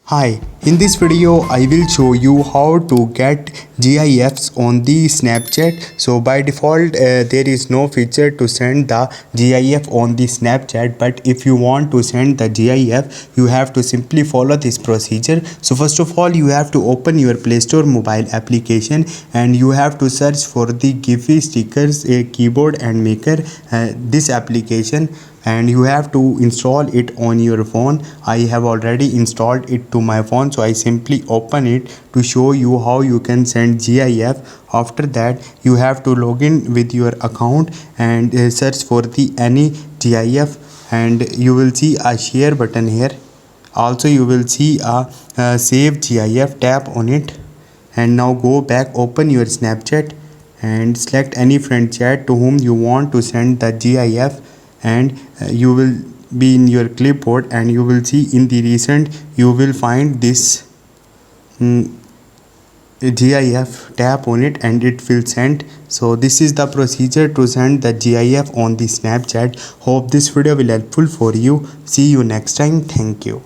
Hi, in this video I will show you how to get GIFs on the Snapchat. So by default there is no feature to send the GIF on the Snapchat, but if you want to send the GIF you have to simply follow this procedure. So first of all you have to open your Play Store mobile application and you have to search for the Gifs stickers a keyboard and maker this application, and you have to install it on your phone. I have already installed it to my phone, so I simply open it to show you how you can send GIF. After that you have to log in with your account and search for the any GIF, and you will see a share button here. Also you will see a save GIF, tap on it and now go back, open your Snapchat and select any friend chat to whom you want to send the GIF, and you will be in your clipboard and you will see in the recent you will find this GIF. Tap on it and it will send. So this is the procedure to send the GIF on the Snapchat. Hope this video will helpful for you. See you next time. Thank you.